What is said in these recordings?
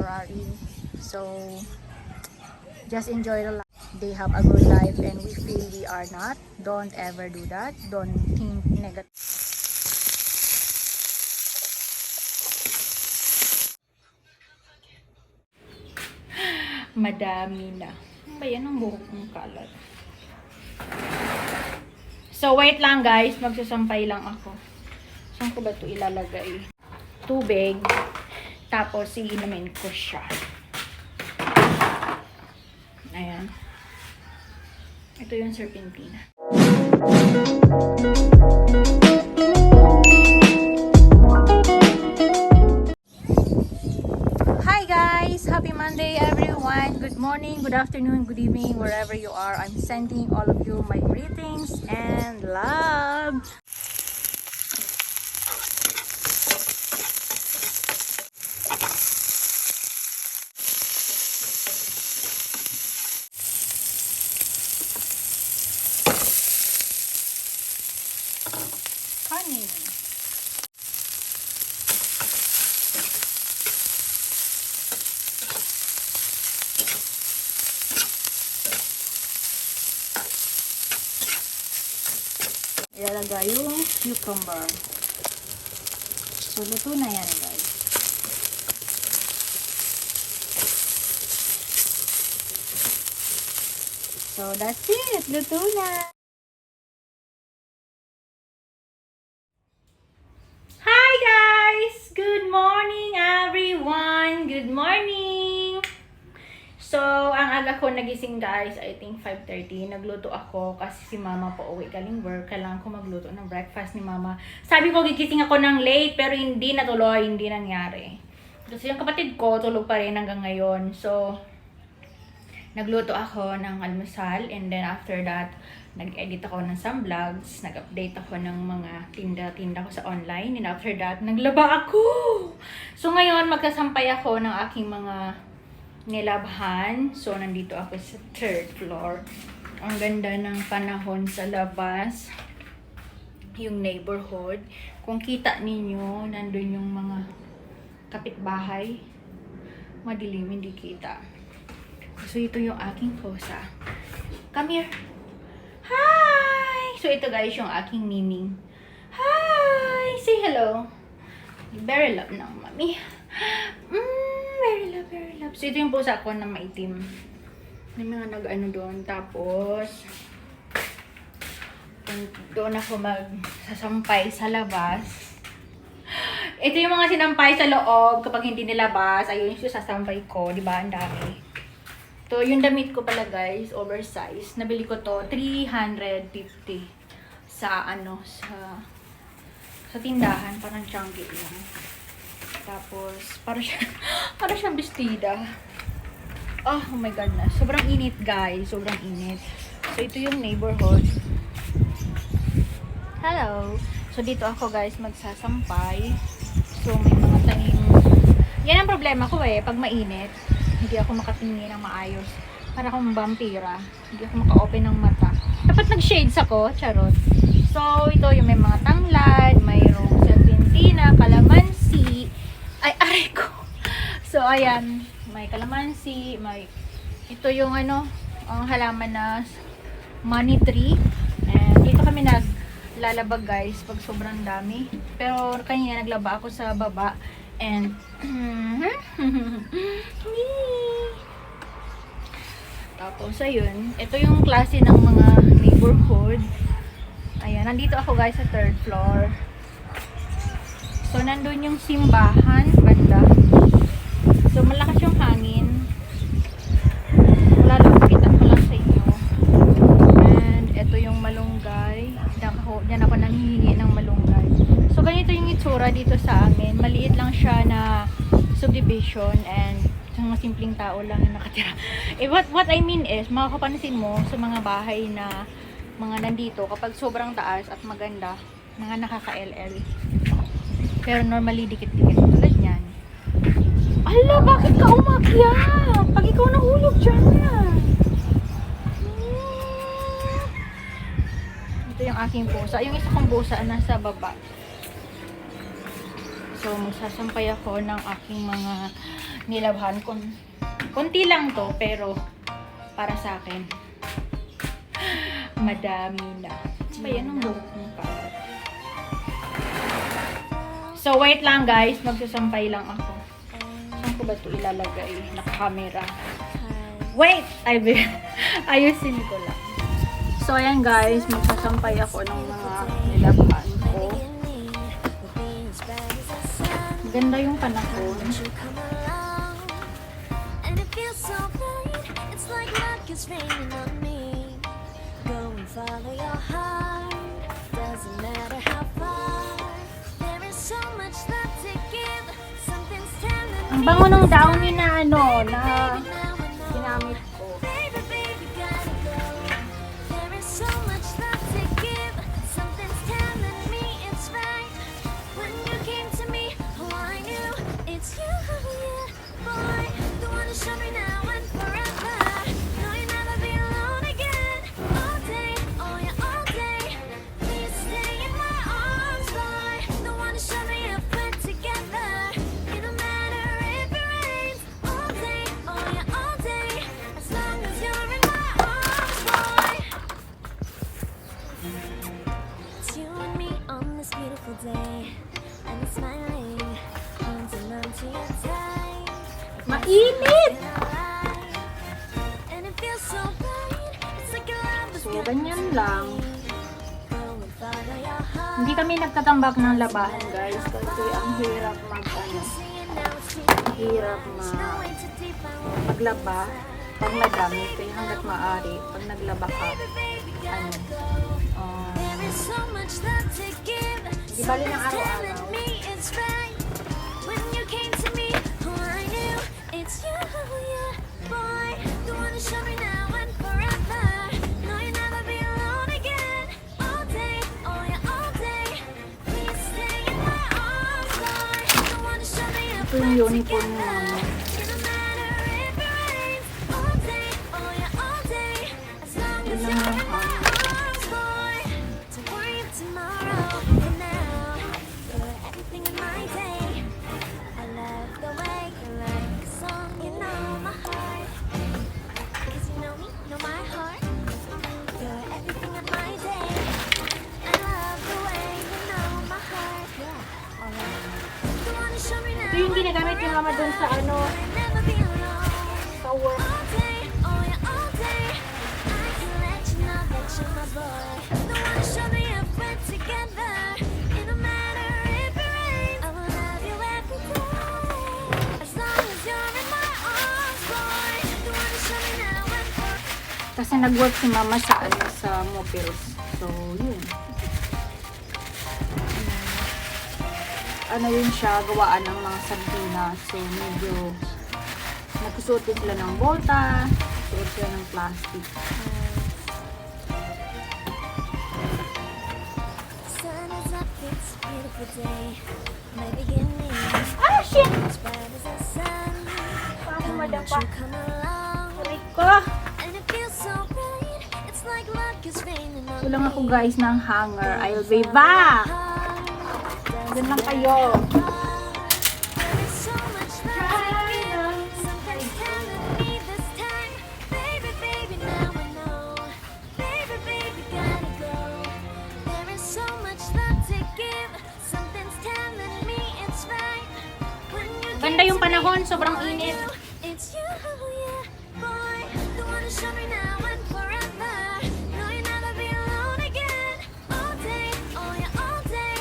temporary. So just enjoy the life. They have a good life and we feel we are not. Don't ever do that. Don't think negative. Madami na. Ano ba yan ang buhok ng kalat? So wait lang guys, magsasampay lang ako. Saan ko ba ito ilalagay? Tubig. Tapos iinumin ko siya. Ayan. Ito yung serpentina. Hi guys! Happy Monday everyone! Good morning, good afternoon, good evening, wherever you are. I'm sending all of you my greetings and love. Honey. Ilalagay yung cucumber. So, luto na yan, guys. So, that's it. Luto na. Hi, guys! Good morning, everyone! Good morning! So, ang aga ko nagising guys, I think 5:30. Nagluto ako kasi si mama po uwi galing work. Kailangan ko magluto ng breakfast ni mama. Sabi ko gigising ako ng late pero hindi natuloy, hindi nangyari. Kasi yung kapatid ko tulog pa rin hanggang ngayon. So, nagluto ako ng almusal and then after that, nag-edit ako ng some vlogs. Nag-update ako ng mga tinda-tinda ko sa online. And after that, naglaba ako! So, ngayon magkasampay ako ng aking mga nilabhan. So, nandito ako sa 3rd floor. Ang ganda ng panahon sa labas. Yung neighborhood. Kung kita ninyo, nandun yung mga kapitbahay. Madilim, hindi kita. So, ito yung aking posa. Come here. Hi! So, ito guys, yung aking miming. Hi! Say hello. Very love ng mami. Very love, very love. So, ito yung pusa ko na maitim. May mga nag-ano doon. Tapos, doon ako magsasampay sa labas. Ito yung mga sinampay sa loob. Kapag hindi nilabas, ayun yung sasampay ko. Diba? Ang dami. So, yung damit ko pala guys, oversized. Nabili ko to 350 sa sa tindahan. Parang chunky lang. Tapos, para siyang bestida. Oh my goodness. Sobrang init, guys. Sobrang init. So, ito yung neighborhood. Hello. So, dito ako, guys, magsasampay. So, may mga tanim. Yan ang problema ko eh. Pag mainit, hindi ako makatingin ng maayos. Para akong vampira. Hindi ako maka-open ng mata. Dapat nag-shades ako. Charot. So, ito yung may mga tanglad. Mayroong serpentina, kalamansi. Ay, aray ko. So, ayan. May kalamansi. Ito yung ang halaman na money tree. And dito kami naglalabag guys pag sobrang dami. Pero kanina naglaba ako sa baba. And, tapos, ayun. Ito yung klase ng mga neighborhood. Ayan. Nandito ako guys sa 3rd floor. So, nandun yung simbahan, banda. So, malakas yung hangin. Wala lang, kita ko lang sa inyo. And, ito yung malunggay. Diyan ako nanghihingi ng malunggay. So, ganito yung itsura dito sa amin. Maliit lang siya na subdivision and mga simpleng tao lang yung nakatira. What I mean is, makakapansin mo sa mga bahay na mga nandito, kapag sobrang taas at maganda, mga nakaka-LL. Pero normally, dikit-dikit. Tulad yan. Ala, bakit ka umakyat? Pag ikaw nahulog dyan. Ito yung aking pusa. Yung isa kong pusa nasa baba. So, magsasampay ako ng aking mga nilabhan ko. Konti lang to, pero para sa akin, madami na. Ba yan ang buhok ng karat? So, wait lang guys. Magsasampay lang ako. Saan ko ba ito ilalagay? Naka-camera. Wait! Ayusin ko lang. So, ayan guys. Magsasampay ako ng mga nilabhan ko. Ganda yung panahon. Follow your heart, doesn't matter how far. There is so much love to give. Something's telling Ang me. bango ng downy na ano, na ginamit ko. Baby, baby, gotta go. There is so much love to give. Something's telling me it's right. When you came to me, oh, I knew it's you, yeah, boy. The one to show me now and forever. No, you'll never be alone again. All day, oh yeah, all day. Please stay in my arms, boy. The one to show me if we're together. It don't matter if it rains. All day, oh yeah, all day. As long as you're in my arms, boy. It's you and me on this beautiful day, and it's smiling, holding on to your tight. Mainit! And it feels so right. It's like your love was So, ganyan lang. Go and follow your heart. Hindi kami nagtatambak ng labahan guys. Kasi ang hirap hirap maglaba pag madami. Kaya hanggat maaari, pag naglaba ka, There is so much love to give. Di bali ng Something's araw-araw. telling me it's right. When you came to me, oh, I knew it's you, yeah, boy. The one to show me now and forever. No, you'll never be alone again. All day, oh yeah, all day. Please stay in my arms, boy. The one to show me if ito yung we're uniform together. mo. It don't matter if it rains. All day, oh yeah, all day. As long as Yun you're lang in yung my arms, boy. Don't worry of tomorrow. For now, you're everything in my day. I love the way you like a song. You know my heart. 'Cause you know me, know my heart. You're everything in my day. I love the way you know my heart. Yeah, alright. The one to show me now. Ito yung ginagamit ni mama dun sa ano, Never be alone. sa work. All day, oh yeah, all day. I can let you know that you're my boy. The one to show me if we're together. It don't matter if it rains. I will love you every day. As long as you're in my arms, boy. The one to show me now and forever. Kasi nag-work si mama sa ano, sa Mobiles. So, yun. Ano yun siya, gawaan ng mga sardinas. So, medyo nagsusuot din sila ng bota, nagsusuot sila ng plastic. Sun is up, it's a beautiful day. My beginning. Ah, shit! As bright as the sun. Paano Won't madapa? you come along? Aray ko! And it feels so right. It's like luck is raining on Kulang ako me. guys ng hanger. I'll be back! Diyan lang kayo. There is so much love to give. Something's telling me this time. Baby, baby, now I know. Baby, baby, gotta go. There is so much love to give. Something's telling me it's right. When you Ganda came yung to me, panahon, sobrang oh, I init. knew it's you, yeah, boy. The one to show me now and forever. No, you'll never be alone again. All day, oh yeah, all day.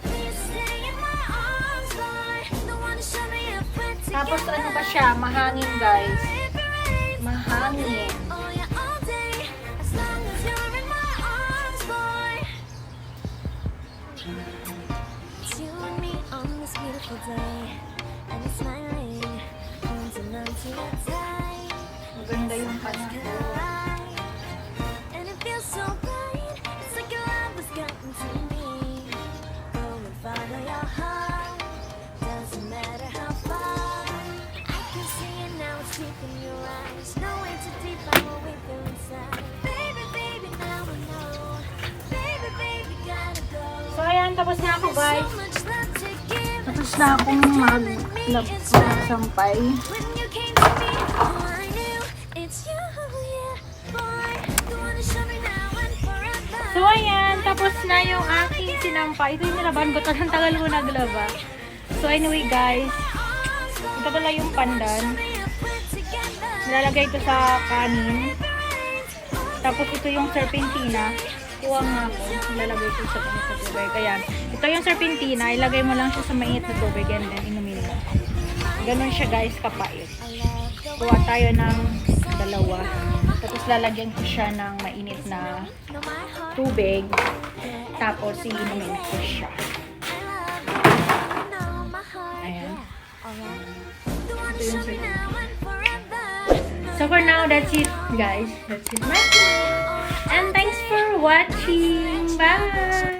Please stay in my arms, boy. The one to show me if we're together. Tapos ano pa siya, mahangin guys. If it rains, Mahangin. oh yeah, all day. As long as you're in my arms, boy. It's you and me on this beautiful day, and it's smiling, holding on to your tight. Maganda yung panahon. And it feels so right. It's like your love was gotten to me. Go and follow your heart. Doesn't matter how far. I can see it now, it's deep in your eyes. No way too deep, I will wait there inside. Baby, baby, now I know. Baby, baby, gotta go. So ayan, tapos na ako guys. So much love to give. Tapos na akong mag-lab. sampay. When you came to me, oh, I knew it's you, yeah, boy. You wanna show me now and forever. So, ayan. Tapos na yung aking sinampay. Ito yung nilaban ko. Ang tagal ko naglaba. So, anyway, guys. Ito pala yung pandan. Nilalagay ito sa kanin. Tapos, ito yung serpentina. Kuha nga ako. Nilalagay ito sa tubig. Ayan. Ito yung serpentina. Ilagay mo lang siya sa mainit na tubig and then inumin mo. Ganun siya, guys, kapait. Kuha tayo ng dalawa. Tapos, lalagyan ko siya ng mainit na tubig. Tapos, iinumin ko siya. Ayan. Ito yung serpentina. So, for now, that's it, guys. That's it. And thanks for watching. Bye!